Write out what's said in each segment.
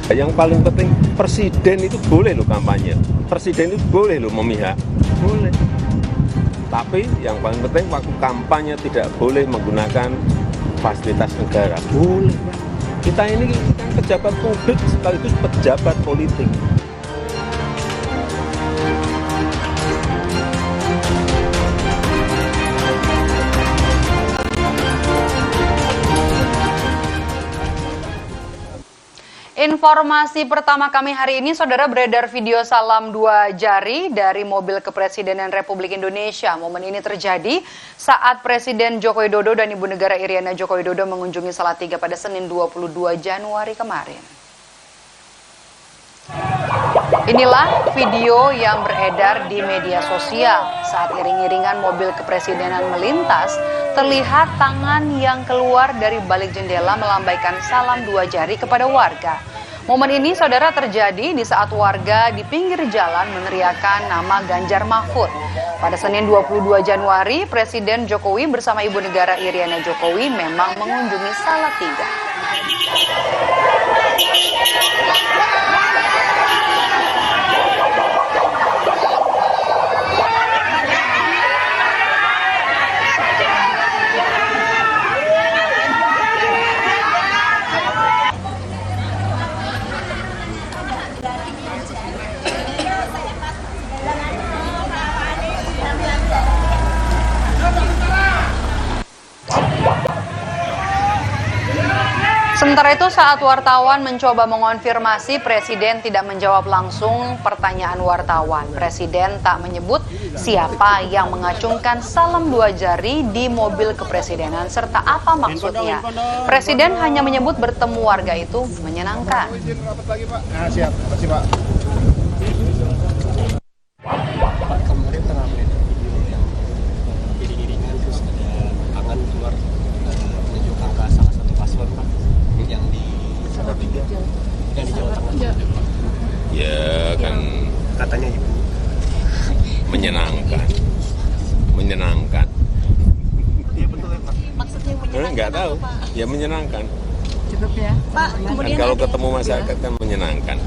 Yang paling penting presiden itu boleh loh kampanye, presiden itu boleh loh memihak, boleh. Tapi yang paling penting waktu kampanye tidak boleh menggunakan fasilitas negara, boleh. Kita ini kan pejabat publik sekaligus pejabat politik. Informasi pertama kami hari ini, saudara, beredar video salam 2 jari dari mobil Kepresidenan Republik Indonesia. Momen ini terjadi saat Presiden Joko Widodo dan Ibu Negara Iriana Joko Widodo mengunjungi Salatiga pada Senin 22 Januari kemarin. Inilah video yang beredar di media sosial. Saat iring-iringan mobil kepresidenan melintas, terlihat tangan yang keluar dari balik jendela melambaikan salam 2 jari kepada warga. Momen ini, saudara, terjadi di saat warga di pinggir jalan meneriakan nama Ganjar Mahfud. Pada Senin 22 Januari, Presiden Jokowi bersama Ibu Negara Iriana Jokowi memang mengunjungi Salatiga. Sementara itu, saat wartawan mencoba mengonfirmasi, Presiden tidak menjawab langsung pertanyaan wartawan. Presiden tak menyebut siapa yang mengacungkan salam 2 jari di mobil kepresidenan serta apa maksudnya. Presiden hanya menyebut bertemu warga itu menyenangkan. Siap, makasih Pak. Ya kan Katanya Ibu menyenangkan. Iya betul ya Pak. Maksudnya menyenangkan Nggak tahu, apa, Pak? ya menyenangkan. Cukup ya, Pak. Kan Kemudian kalau ada ketemu masyarakat kan menyenangkan.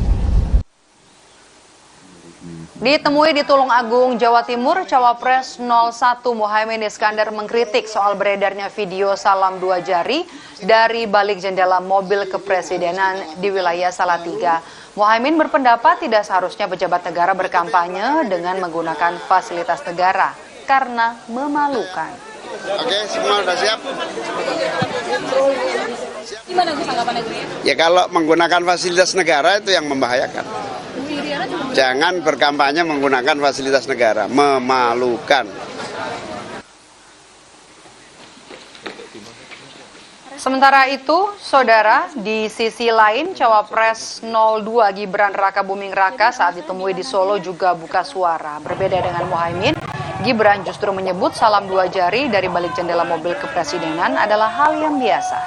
Ditemui di Tulungagung, Jawa Timur, Cawapres 01 Muhaimin Iskandar mengkritik soal beredarnya video salam 2 jari dari balik jendela mobil kepresidenan di wilayah Salatiga. Muhaimin berpendapat tidak seharusnya pejabat negara berkampanye dengan menggunakan fasilitas negara karena memalukan. Oke, semua sudah siap? Gimana Gus tanggapannya Gus? Ya kalau menggunakan fasilitas negara itu yang membahayakan. Jangan berkampanye menggunakan fasilitas negara, memalukan. Sementara itu, saudara, di sisi lain, Cawapres 02 Gibran Rakabuming Raka saat ditemui di Solo juga buka suara. Berbeda dengan Muhaimin, Gibran justru menyebut salam 2 jari dari balik jendela mobil kepresidenan adalah hal yang biasa.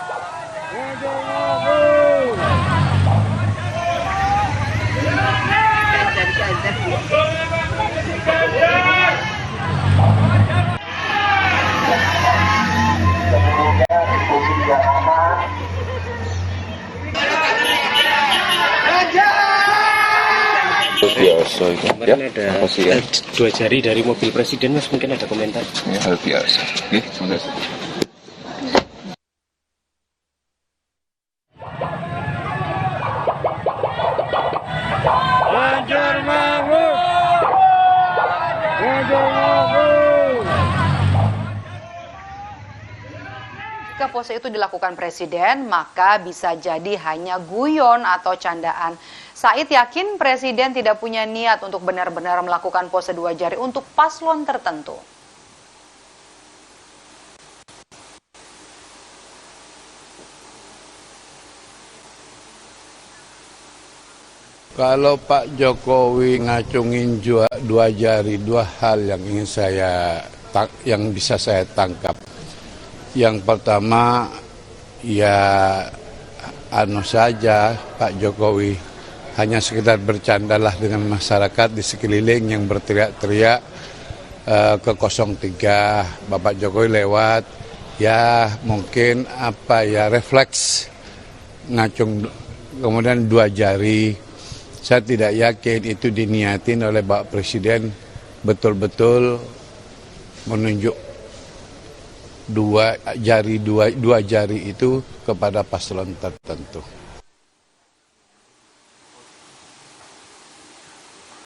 Biasa itu ya, Ada 2 jari dari mobil presiden, Mas, mungkin ada komentar. ya hal biasa. Terima kasih. Ganjar Mahfud. Ganjar Mahfud. Jika pose itu dilakukan Presiden, maka bisa jadi hanya guyon atau candaan. Said yakin Presiden tidak punya niat untuk benar-benar melakukan pose 2 jari untuk paslon tertentu. Kalau Pak Jokowi ngacungin 2 jari, 2 hal yang ingin yang bisa saya tangkap. Yang pertama, ya saja Pak Jokowi hanya sekedar bercandalah dengan masyarakat di sekeliling yang berteriak-teriak ke 03. Bapak Jokowi lewat, ya mungkin refleks ngacung kemudian 2 jari. Saya tidak yakin itu diniatin oleh Pak Presiden betul-betul menunjuk dua jari itu kepada paslon tertentu.